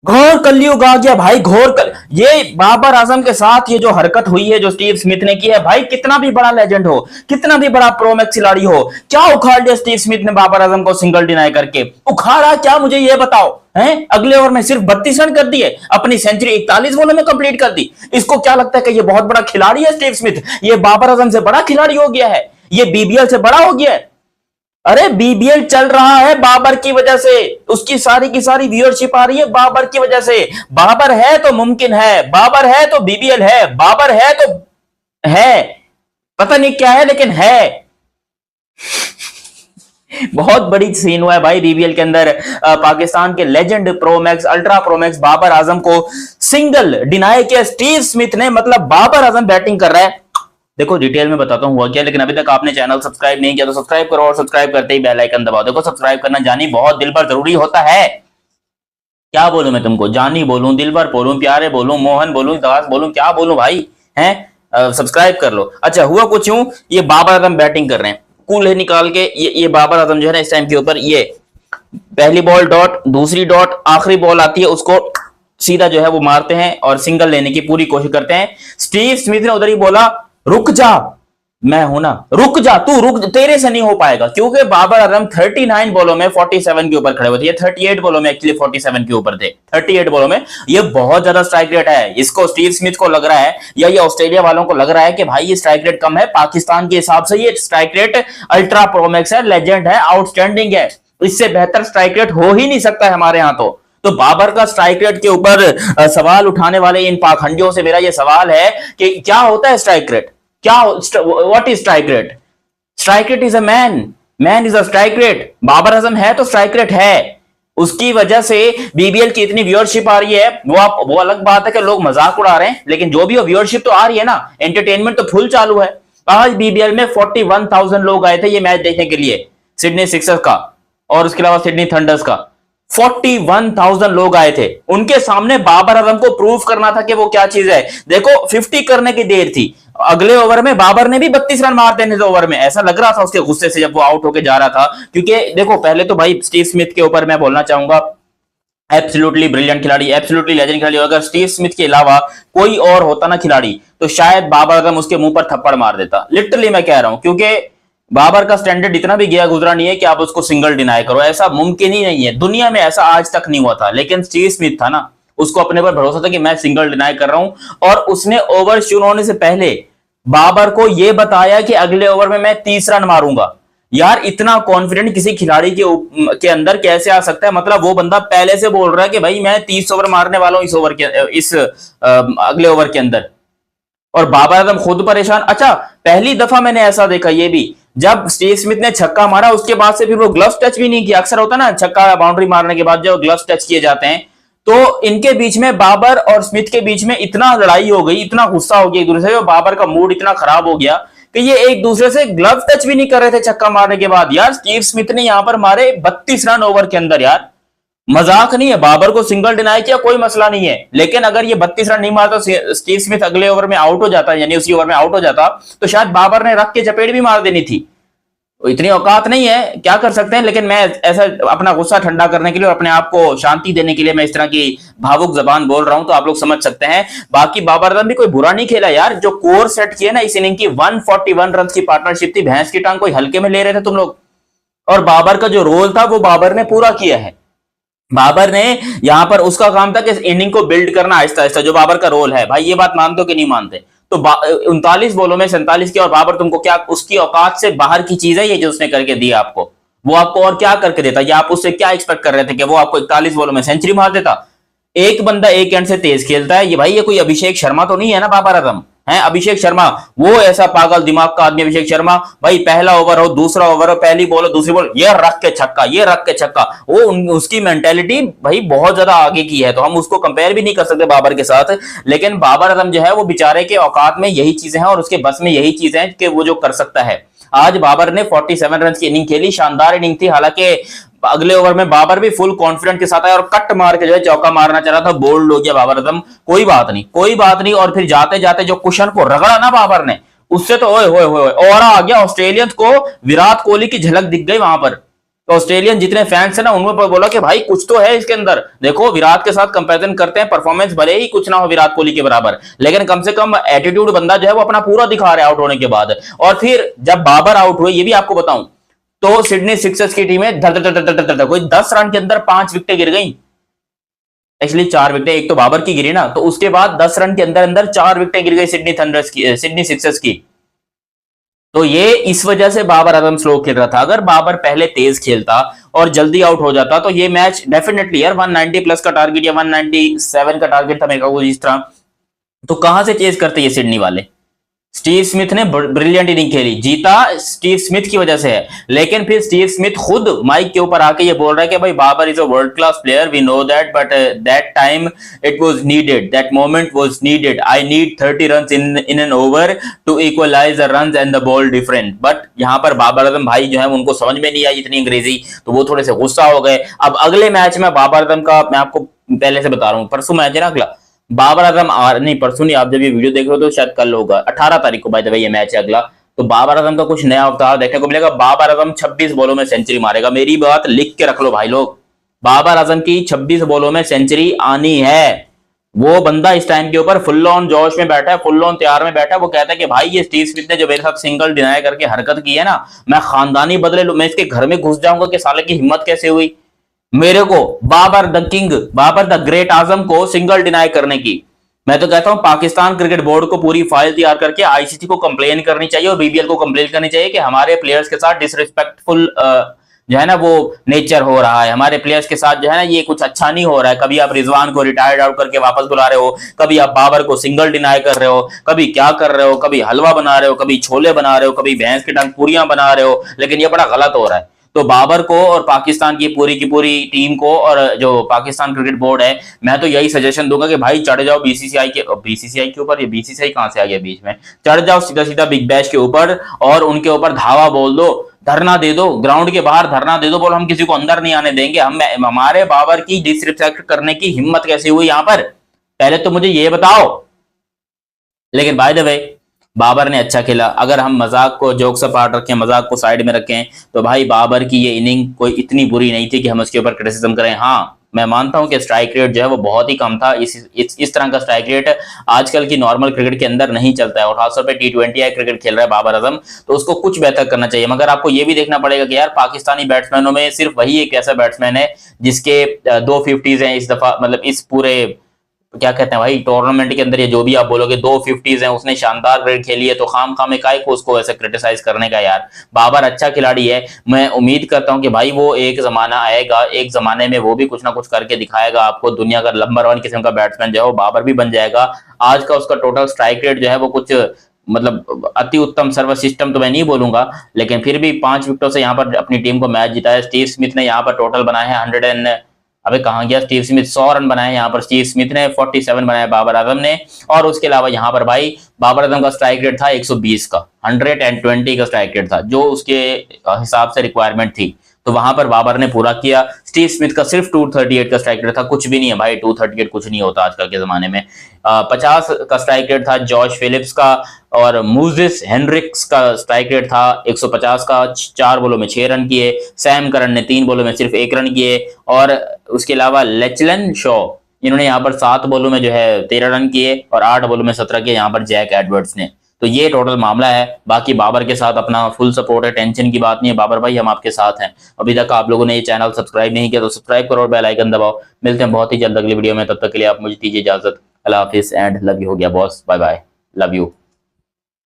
घोर कलयुग आ गया भाई, ये बाबर आजम के साथ ये जो हरकत हुई है, जो स्टीव स्मिथ ने की है भाई, कितना भी बड़ा लेजेंड हो, कितना भी बड़ा प्रोमैक्स खिलाड़ी हो, क्या उखाड़ लिया स्टीव स्मिथ ने बाबर आजम को सिंगल डिनाई करके। उखाड़ा क्या, मुझे ये बताओ। हैं, अगले ओवर में सिर्फ 32 रन कर दिए, अपनी सेंचुरी 41 बॉलों में कंप्लीट कर दी। इसको क्या लगता है कि ये बहुत बड़ा खिलाड़ी है स्टीव स्मिथ, ये बाबर आजम से बड़ा खिलाड़ी हो गया है, ये बीबीएल से बड़ा हो गया है। अरे बीबीएल चल रहा है बाबर की वजह से, उसकी सारी की सारी व्यूअरशिप आ रही है बाबर की वजह से। बाबर है तो मुमकिन है, बाबर है तो बीबीएल है, बाबर है तो है, पता नहीं क्या है लेकिन है। बहुत बड़ी सीन हुआ है भाई बीबीएल के अंदर। पाकिस्तान के legend pro max, ultra pro max Babar Azam को सिंगल डिनाई किया स्टीव स्मिथ ने। मतलब बाबर आजम बैटिंग कर रहा है। देखो डिटेल में बताता हूं हुआ क्या, लेकिन अभी तक आपने चैनल सब्सक्राइब नहीं किया तो सब्सक्राइब करो, और सब्सक्राइब करते ही बेल आइकन दबाओ। देखो सब्सक्राइब करना जानी बहुत दिल भर जरूरी होता है। क्या बोलूं मैं तुमको, जानी बोलूं, दिल भर बोलूं, प्यारे बोलूं, मोहन बोलूं, दास बोलूं, क्या बोलूं भाई, हैं? सब्सक्राइब कर लो। अच्छा हुआ कुछ यूं, ये बाबर आजम बैटिंग कर रहे हैं, कूल है निकाल के, ये बाबर आजम जो है ना इस टाइम के ऊपर, ये पहली बॉल डॉट, दूसरी डॉट, आखिरी बॉल आती है उसको सीधा जो है वो मारते हैं और सिंगल लेने की पूरी कोशिश करते हैं। स्टीव स्मिथ ने उधर ही बोला रुक जा, मैं हूं ना, रुक जा, तू रुक, तेरे से नहीं हो पाएगा। क्योंकि बाबर आजम 39 बॉलों में 47 के ऊपर खड़े हुए थे, ये 38 बॉलों में एक्चुअली 47 के ऊपर थे, 38 बॉलों में। ये बहुत ज्यादा स्ट्राइक रेट है। इसको स्टीव स्मिथ को लग रहा है, या ये ऑस्ट्रेलिया वालों को लग रहा है कि भाई ये स्ट्राइक रेट कम है, पाकिस्तान के हिसाब से ये स्ट्राइक रेट अल्ट्रा प्रोमैक्स है, लेजेंड है, आउटस्टैंडिंग है, इससे बेहतर स्ट्राइक रेट हो ही नहीं सकता है हमारे यहां। तो बाबर का स्ट्राइक रेट के ऊपर सवाल उठाने वाले इन पाखंडियों से मेरा ये सवाल है कि क्या होता है स्ट्राइक रेट, क्या, what is strike rate? Strike rate is a man is a strike rate. Babar Azam है तो स्ट्राइक रेट है, उसकी वजह से बीबीएल की इतनी व्यूअरशिप आ रही है। वो अलग बात है कि लोग मजाक उड़ा रहे हैं, लेकिन जो भी हो व्यूअरशिप तो आ रही है ना, एंटरटेनमेंट तो फुल चालू है। आज बीबीएल में 41,000 लोग आए थे ये मैच देखने के लिए, सिडनी सिक्सर्स का और उसके अलावा सिडनी थंडर्स का। 41,000 लोग आए थे, उनके सामने बाबर आजम को प्रूव करना था कि वो क्या चीज है। देखो 50 करने की देर थी, अगले ओवर में बाबर ने भी 32 रन मार देने थे ओवर में, ऐसा लग रहा था उसके गुस्से से जब वो आउट होके जा रहा था। क्योंकि देखो पहले तो भाई स्टीव स्मिथ के ऊपर मैं बोलना चाहूंगा, एब्सोल्युटली ब्रिलियंट खिलाड़ी, एब्सोल्युटली लेजेंड खिलाड़ी। अगर स्टीव स्मिथ के अलावा कोई और होता ना खिलाड़ी, तो शायद बाबर आजम उसके मुंह पर थप्पड़ मार देता, लिटरली मैं कह रहा हूं। क्योंकि बाबर का स्टैंडर्ड इतना भी गया गुजरा नहीं है कि आप उसको सिंगल डिनाई करो, ऐसा मुमकिन ही नहीं है, दुनिया में ऐसा आज तक नहीं हुआ था। लेकिन स्टीव स्मिथ था ना, उसको अपने पर भरोसा था कि मैं सिंगल डिनाई कर रहा हूं, और उसने ओवर शुरू होने से पहले बाबर को यह बताया कि अगले ओवर में मैं 30 रन मारूंगा। यार इतना कॉन्फिडेंट किसी खिलाड़ी के अंदर कैसे आ सकता है? मतलब वो बंदा पहले से बोल रहा है कि भाई मैं 30 ओवर मारने वाला हूं इस ओवर के, इस अगले ओवर के अंदर, और बाबर आजम खुद परेशान। अच्छा पहली दफा मैंने ऐसा देखा ये भी, जब स्टीव स्मिथ ने छक्का मारा उसके बाद से फिर वो ग्लव्स टच भी नहीं किया। अक्सर होता ना छक्का बाउंड्री मारने के बाद जो ग्लव्स टच किए जाते हैं, तो इनके बीच में, बाबर और स्मिथ के बीच में इतना लड़ाई हो गई, इतना गुस्सा हो गया एक दूसरे से, बाबर का मूड इतना खराब हो गया कि ये एक दूसरे से ग्लव टच भी नहीं कर रहे थे छक्का मारने के बाद। यार स्टीव स्मिथ ने यहां पर मारे 32 रन ओवर के अंदर, यार मजाक नहीं है। बाबर को सिंगल डिनाई किया, कोई मसला नहीं है, लेकिन अगर ये 32 रन नहीं मारता, स्टीव स्मिथ अगले ओवर में आउट हो जाता, यानी उसी ओवर में आउट हो जाता, तो शायद बाबर ने रख के चपेट भी मार देनी थी। इतनी औकात नहीं है, क्या कर सकते हैं। लेकिन मैं ऐसा अपना गुस्सा ठंडा करने के लिए और अपने आप को शांति देने के लिए मैं इस तरह की भावुक जबान बोल रहा हूं, तो आप लोग समझ सकते हैं। बाकी बाबर आजम भी कोई बुरा नहीं खेला यार, जो कोर सेट किए ना इस इनिंग की, 141 रन की पार्टनरशिप थी, भैंस की टांग कोई हल्के में ले रहे थे तुम लोग। और बाबर का जो रोल था वो बाबर ने पूरा किया है। बाबर ने यहां पर, उसका काम था कि इनिंग को बिल्ड करना आहिस्ता आहिस्ता, जो बाबर का रोल है। भाई ये बात मानते हो कि नहीं मानते? तो 39 बॉलों में 47 किया, और बाबर तुमको क्या, उसकी औकात से बाहर की चीज है ये जो उसने करके दिया आपको। वो आपको और क्या करके देता? या आप उससे क्या एक्सपेक्ट कर रहे थे कि वो आपको 41 बॉलों में सेंचुरी मार देता? एक बंदा एक एंड से तेज खेलता है, ये भाई ये कोई अभिषेक शर्मा तो नहीं है ना बाबर आजम, है अभिषेक शर्मा वो ऐसा पागल दिमाग का आदमी अभिषेक शर्मा। भाई पहला ओवर हो, दूसरा ओवर हो, पहली बॉल हो, दूसरी बॉल, ये रख के छक्का, ये रख के छक्का, वो उसकी मेंटेलिटी भाई बहुत ज्यादा आगे की है, तो हम उसको कंपेयर भी नहीं कर सकते बाबर के साथ। लेकिन बाबर आजम जो है वो बेचारे के औकात में यही चीजें हैं और उसके बस में यही चीजें हैं कि वो जो कर सकता है। आज बाबर ने 47 रन की इनिंग खेली, शानदार इनिंग थी। हालांकि अगले ओवर में बाबर भी फुल कॉन्फिडेंट के साथ आया और कट मार के जो है चौका मारना चाह रहा था, बोल्ड हो गया बाबर आजम। कोई बात नहीं, कोई बात नहीं। और फिर जाते जाते जो कुशन को रगड़ा ना बाबर ने, उससे तो ओए होए होए और आ गया ऑस्ट्रेलियंस को, विराट कोहली की झलक दिख गई वहां पर। तो ऑस्ट्रेलियन जितने फैंस है ना उन्होंने बोला कि भाई कुछ तो है इसके अंदर, देखो विराट के साथ कंपैरिजन करते हैं, परफॉर्मेंस भले ही कुछ ना हो विराट कोहली के बराबर, लेकिन कम से कम एटीट्यूड बंदा जो है वो अपना पूरा दिखा रहा है आउट होने के बाद। और फिर जब बाबर आउट हुए, ये भी आपको बताऊं, तो सिडनी सिक्सर्स की टीम में धर धर धर धर धर कोई 10 रन के अंदर 5 विकेटें गिर गई, एक्चुअली 4 विकेटें, एक तो बाबर की गिरी ना, तो उसके बाद 10 रन के अंदर अंदर 4 विकेटें गिर गई सिडनी थंडर्स की, सिडनी सिक्सर्स की। तो ये इस वजह से बाबर आजम स्लो खेल रहा था। अगर बाबर पहले तेज खेलता और जल्दी आउट हो जाता तो ये मैच डेफिनेटली यार 190 प्लस का टारगेट या 197 का टारगेट था मेरे को इस तरह, तो कहां से चेज करते ये सिडनी वाले। स्टीव स्मिथ ने ब्रिलियंट इनिंग खेली, जीता स्टीव स्मिथ की वजह से है, लेकिन फिर स्टीव स्मिथ खुद माइक के ऊपर आके ये बोल रहा है कि भाई Babar is a world class player, we know that, but that time it was needed, that moment was needed, I need 30 runs in an over to equalize the runs and the ball different. बट यहाँ पर बाबर आजम भाई जो है उनको समझ में नहीं आई इतनी अंग्रेजी, तो वो थोड़े से गुस्सा हो गए। अब अगले मैच में बाबर आजम का मैं आपको पहले से बता रहा हूँ, परसों मैच है ना अगला, बाबर आजम नहीं परसों नहीं, आप जब ये वीडियो देख रहे हो तो शायद कल होगा, 18 तारीख को बाय द वे ये मैच है अगला, तो बाबर आजम का कुछ नया अवतार देखने को मिलेगा। बाबर आजम 26 बॉलों में सेंचुरी मारेगा, मेरी बात लिख के रख लो भाई लोग, बाबर आजम की 26 बॉलों में सेंचुरी आनी है। वो बंदा इस टाइम के ऊपर फुल ऑन जोश में बैठा है, फुल ऑन तैयार में बैठा है। वो कहता है कि भाई ये स्टीव स्मिथ ने जो मेरे साथ सिंगल डिनाई करके हरकत की है ना, मैं खानदानी बदले लूं, मैं इसके घर में घुस जाऊंगा कि साले की हिम्मत कैसे हुई मेरे को Babar the king, Babar the great Azam को सिंगल डिनाई करने की। मैं तो कहता हूं पाकिस्तान क्रिकेट बोर्ड को पूरी फाइल तैयार करके आईसीसी को कंप्लेन करनी चाहिए और बीबीएल को कंप्लेन करनी चाहिए कि हमारे प्लेयर्स के साथ डिसरिस्पेक्टफुल जो है ना वो नेचर हो रहा है, हमारे प्लेयर्स के साथ जो है ना ये कुछ अच्छा नहीं हो रहा है। कभी आप रिजवान को रिटायर्ड आउट करके वापस बुला रहे हो, कभी आप बाबर को सिंगल डिनाई कर रहे हो, कभी क्या कर रहे हो, कभी हलवा बना रहे हो, कभी छोले बना रहे हो, कभी भैंस की टांग पूरियां बना रहे हो, लेकिन ये बड़ा गलत हो रहा है। तो बाबर को और पाकिस्तान की पूरी टीम को और जो पाकिस्तान क्रिकेट बोर्ड है, मैं तो यही सजेशन दूंगा कि भाई चढ़ जाओ बीसीसीआई के ऊपर, ये बीसीसीआई कहां से आ गया बीच में, चढ़ जाओ सीधा सीधा बिग बैश के ऊपर और उनके ऊपर धावा बोल दो, धरना दे दो, ग्राउंड के बाहर धरना दे दो, बोलो हम किसी को अंदर नहीं आने देंगे। हम हमारे बाबर की डिसरिस्पेक्ट करने की हिम्मत कैसे हुई यहां पर, पहले तो मुझे ये बताओ। लेकिन बाय द वे बाबर ने अच्छा खेला। अगर हम मजाक को जोक्स अपार्ट रखें, मजाक को साइड में रखें, तो भाई बाबर की ये इनिंग कोई इतनी बुरी नहीं थी कि हम उसके ऊपर क्रिटिसिज्म करें। हाँ मैं मानता हूं कि स्ट्राइक रेट जो है वो बहुत ही कम था, इस तरह का स्ट्राइक रेट आजकल की नॉर्मल क्रिकेट के अंदर नहीं चलता है, और खासतौर पे T20 क्रिकेट खेल रहा है बाबर आजम, तो उसको कुछ बेहतर करना चाहिए। मगर आपको ये भी देखना पड़ेगा कि यार पाकिस्तानी बैट्समैनों में सिर्फ वही एक ऐसा बैट्समैन है जिसके 2 50s हैं इस दफा, मतलब इस पूरे क्या कहते हैं भाई टूर्नामेंट के अंदर, ये जो भी आप बोलोगे 2 50s हैं, उसने शानदार क्रिकेट खेली है, तो खाम खाम काय को उसको ऐसे क्रिटिसाइज करने का। यार बाबर अच्छा खिलाड़ी है, मैं उम्मीद करता हूं कि भाई वो एक जमाना आएगा, एक जमाने में वो भी कुछ ना कुछ करके दिखाएगा आपको, दुनिया का नंबर 1 किस्म का बैट्समैन जो है वो बाबर भी बन जाएगा। आज का उसका टोटल स्ट्राइक रेट जो है वो कुछ मतलब अति उत्तम सर्व सिस्टम तो मैं नहीं बोलूंगा, लेकिन फिर भी 5 विकेटों से यहाँ पर अपनी टीम को मैच जिताया। स्टीव स्मिथ ने यहाँ पर टोटल बनाए हैं 100 अबे कहां गया स्टीव स्मिथ, 100 रन बनाए यहाँ पर स्टीव स्मिथ ने, 47 बनाए बाबर आजम ने। और उसके अलावा यहाँ पर भाई बाबर आजम का स्ट्राइक रेट था 120 का, 120 का स्ट्राइक रेट था जो उसके हिसाब से रिक्वायरमेंट थी, तो वहां पर बाबर ने पूरा किया। स्टीव स्मिथ का सिर्फ 238 का स्ट्राइक रेट था, कुछ भी नहीं है भाई, 238 कुछ नहीं होता आजकल के जमाने में। 50 का स्ट्राइक रेट था जॉश फिलिप्स का, और मूजिस हेनरिक्स का स्ट्राइक रेट था 150 का, 4 बॉलों में 6 रन किए। सैम करन ने 3 बॉलों में सिर्फ 1 रन किए, और उसके अलावा लेचलन शॉ इन्होंने यहाँ पर 7 बॉलों में जो है 13 रन किए, और 8 बॉलों में 17 किए यहाँ पर जैक एडवर्ड्स ने। तो ये टोटल मामला है। बाकी बाबर के साथ अपना फुल सपोर्ट है, टेंशन की बात नहीं है, बाबर भाई हम आपके साथ हैं। अभी तक आप लोगों ने ये चैनल सब्सक्राइब नहीं किया तो सब्सक्राइब करो और बेल आइकन दबाओ। मिलते हैं बहुत ही जल्द अगली वीडियो में, तब तक के लिए आप मुझे दीजिए इजाजत। अल्लाह हाफिज एंड लव यू। हो गया boss, bye bye, love you.